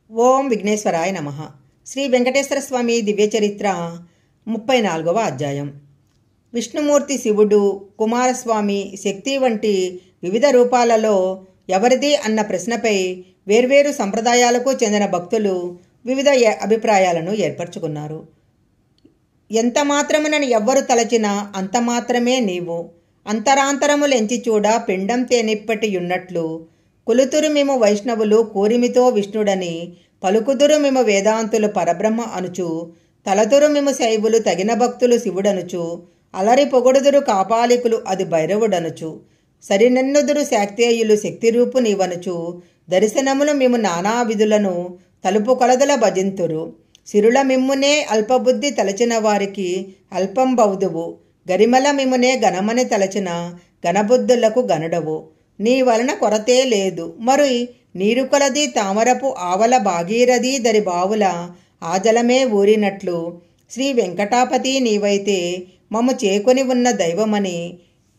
ఓం విఘ్నేశ్వరాయ నమః. శ్రీ వెంకటేశ్వర స్వామి దివ్యచరిత్ర 34వ అధ్యాయం. విష్ణుమూర్తి శివుడు, కుమారస్వామి, శక్తి వంటి వివిధ రూపాలలో ఎవరిది అన్న ప్రశ్నపై వేర్వేరు సంప్రదాయాలకు చెందిన భక్తులు వివిధ అభిప్రాయాలను ఏర్పరచుకున్నారు. ఎంత మాత్రమునని ఎవ్వరు తలచినా అంత మాత్రమే నీవు, అంతరాంతరములెంచి చూడ పిండం తేనిప్పటియున్నట్లు, కులుతురు మేము వైష్ణవులు కూరిమితో విష్ణుడని, పలుకుదురు మేము వేదాంతులు పరబ్రహ్మ అనుచు, తలతురు మేము శైవులు తగిన భక్తులు శివుడనుచు, అలరి పొగడుదురు కాపాలికులు అది భైరవుడనుచు, సరినెన్నుదురు శాక్తేయులు శక్తిరూపు నీవనుచు, దర్శనములు మేము నానా విధులను తలుపు కొలదల భజింతురు, సిరుల మిమ్మునే అల్పబుద్ధి తలచిన వారికి అల్పం బౌదువు, గరిమల మిమ్మునే గణమని తలచిన గణబుద్ధులకు గనుడవు, నీ వలన కొరతే లేదు మరి నీరు కొలది తామరపు ఆవల భాగీరథి దరి బావుల ఆ జలమే ఊరినట్లు, శ్రీ వెంకటాపతి నీవైతే మమ్ము చేకొని ఉన్న దైవమని,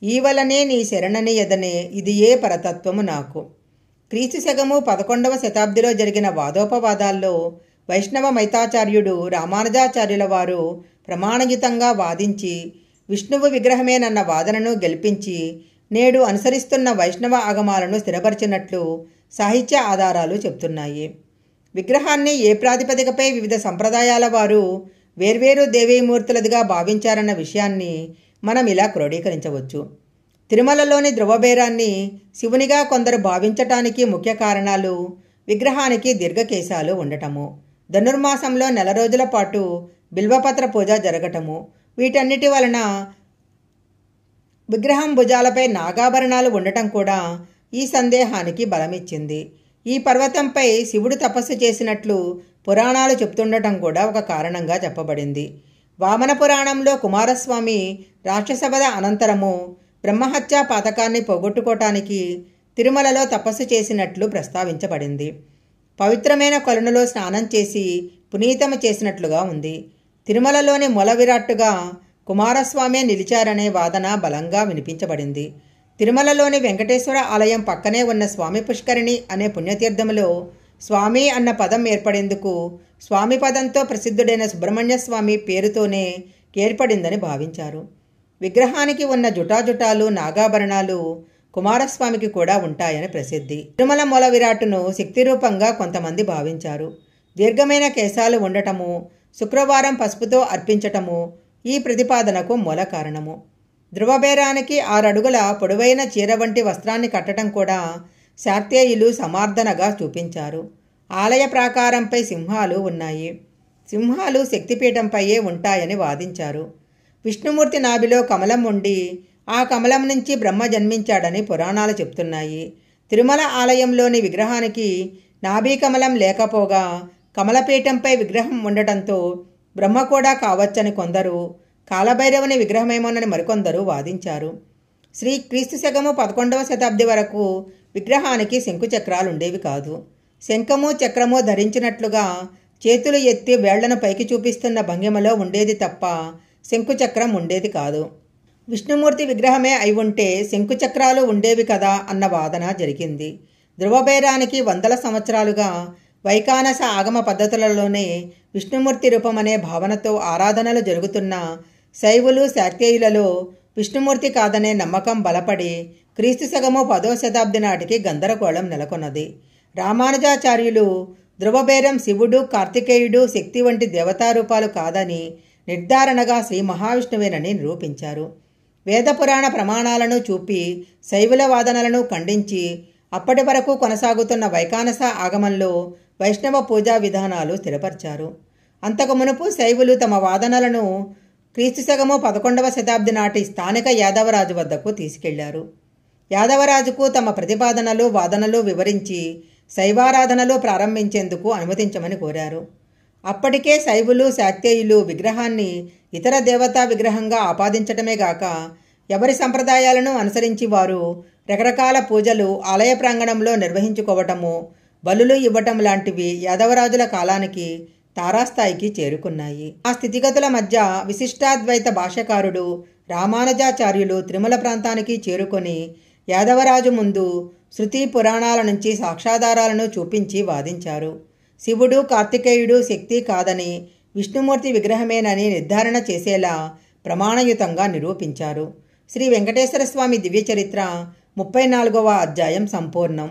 ఈవలనే నీ శరణని ఎదనే ఇది ఏ పరతత్వము నాకు. క్రీస్తు శకము 11వ శతాబ్దిలో జరిగిన వాదోపవాదాల్లో వైష్ణవ మైతాచార్యుడు రామానుజాచార్యుల వారు ప్రమాణయుతంగా వాదించి విష్ణువు విగ్రహమేనన్న వాదనను గెలిపించి నేడు అనుసరిస్తున్న వైష్ణవ ఆగమాలను స్థిరపరిచినట్లు సాహిత్య ఆధారాలు చెప్తున్నాయి. విగ్రహాన్ని ఏ ప్రాతిపదికపై వివిధ సంప్రదాయాల వారు వేర్వేరు దేవీమూర్తులదిగా భావించారన్న విషయాన్ని మనం ఇలా క్రోడీకరించవచ్చు. తిరుమలలోని ధ్రువబేరాన్ని శివునిగా కొందరు భావించటానికి ముఖ్య కారణాలు విగ్రహానికి దీర్ఘకేశాలు ఉండటము, ధనుర్మాసంలో నెల రోజుల పాటు బిల్వపత్ర పూజ జరగటము, వీటన్నిటి వలన విగ్రహం భుజాలపై నాగాభరణాలు ఉండటం కూడా ఈ సందేహానికి బలమిచ్చింది. ఈ పర్వతంపై శివుడు తపస్సు చేసినట్లు పురాణాలు చెప్తుండటం కూడా ఒక కారణంగా చెప్పబడింది. వామన పురాణంలో కుమారస్వామి రాక్షసవధ అనంతరము బ్రహ్మహత్యా పాతకాన్ని పోగొట్టుకోవటానికి తిరుమలలో తపస్సు చేసినట్లు ప్రస్తావించబడింది. పవిత్రమైన కొలనులో స్నానం చేసి పునీతము చేసినట్లుగా ఉంది. తిరుమలలోని మూల విరాట్టుగా కుమారస్వామే నిలిచారనే వాదన బలంగా వినిపించబడింది. తిరుమలలోని వెంకటేశ్వర ఆలయం పక్కనే ఉన్న స్వామి పుష్కరిణి అనే పుణ్యతీర్థములో స్వామి అన్న పదం ఏర్పడేందుకు స్వామి పదంతో ప్రసిద్ధుడైన సుబ్రహ్మణ్య స్వామి పేరుతోనే ఏర్పడిందని భావించారు. విగ్రహానికి ఉన్న జుటాజుటాలు నాగాభరణాలు కుమారస్వామికి కూడా ఉంటాయని ప్రసిద్ధి. తిరుమల మూల విరాట్టును శక్తిరూపంగా కొంతమంది భావించారు. దీర్ఘమైన కేశాలు ఉండటము, శుక్రవారం పసుపుతో అర్పించటము ఈ ప్రతిపాదనకు మూల కారణము. ధ్రువబేరానికి 6 అడుగుల పొడవైన చీర వంటి వస్త్రాన్ని కట్టడం కూడా శాక్తేయులు సమార్థనగా చూపించారు. ఆలయ ప్రాకారంపై సింహాలు ఉన్నాయి. సింహాలు శక్తిపీఠంపైయే ఉంటాయని వాదించారు. విష్ణుమూర్తి నాభిలో కమలం ఉండి ఆ కమలం నుంచి బ్రహ్మ జన్మించాడని పురాణాలు చెప్తున్నాయి. తిరుమల ఆలయంలోని విగ్రహానికి నాభి కమలం లేకపోగా కమలపీఠంపై విగ్రహం ఉండటంతో బ్రహ్మ కూడా కావచ్చని కొందరు, కాలభైరవుని విగ్రహమేమోనని మరికొందరు వాదించారు. క్రీస్తు శకము 11వ శతాబ్ది వరకు విగ్రహానికి శంకుచక్రాలుండేవి కాదు. శంఖము చక్రము ధరించినట్లుగా చేతులు ఎత్తి వేళ్లను పైకి చూపిస్తున్న భంగిమలో ఉండేది తప్ప శంకుచక్రం ఉండేది కాదు. విష్ణుమూర్తి విగ్రహమే అయి ఉంటే శంకుచక్రాలు ఉండేవి కదా అన్న వాదన జరిగింది. ధ్రువబేరానికి వందల సంవత్సరాలుగా వైకానస ఆగమ పద్ధతులలోనే విష్ణుమూర్తి రూపమనే భావనతో ఆరాధనలు జరుగుతున్న శైవులు శాక్తేయులలో విష్ణుమూర్తి కాదనే నమ్మకం బలపడి క్రీస్తు శకము 10వ శతాబ్ది నాటికి గందరగోళం నెలకొన్నది. రామానుజాచార్యులు ధ్రువబేరం శివుడు, కార్తికేయుడు, శక్తి వంటి దేవతారూపాలు కాదని నిర్ధారణగా శ్రీ మహావిష్ణువేనని నిరూపించారు. వేదపురాణ ప్రమాణాలను చూపి శైవుల వాదనలను ఖండించి అప్పటి వరకు కొనసాగుతున్న వైకానస ఆగమంలో వైష్ణవ పూజా విధానాలు స్థిరపరిచారు. అంతకు మునుపు శైవులు తమ వాదనలను క్రీస్తు శకము 11వ శతాబ్ది నాటి స్థానిక యాదవరాజు వద్దకు తీసుకెళ్లారు. యాదవరాజుకు తమ ప్రతిపాదనలు వాదనలు వివరించి శైవారాధనలు ప్రారంభించేందుకు అనుమతించమని కోరారు. అప్పటికే శైవులు శాక్తేయులు విగ్రహాన్ని ఇతర దేవతా విగ్రహంగా ఆపాదించటమే గాక ఎవరి సంప్రదాయాలను అనుసరించి వారు రకరకాల పూజలు ఆలయ ప్రాంగణంలో నిర్వహించుకోవటము, బలులు ఇవ్వటం లాంటివి యాదవరాజుల కాలానికి తారాస్థాయికి చేరుకున్నాయి. ఆ స్థితిగతుల మధ్య విశిష్టాద్వైత భాష్యకారుడు రామానుజాచార్యులు తిరుమల ప్రాంతానికి చేరుకొని యాదవరాజు ముందు శృతి పురాణాల నుంచి సాక్ష్యాధారాలను చూపించి వాదించారు. శివుడు కార్తికేయుడు శక్తి కాదని, విష్ణుమూర్తి విగ్రహమేనని నిర్ధారణ చేసేలా ప్రమాణయుతంగా నిరూపించారు. శ్రీ వెంకటేశ్వర స్వామి దివ్య చరిత్ర 34వ అధ్యాయం సంపూర్ణం.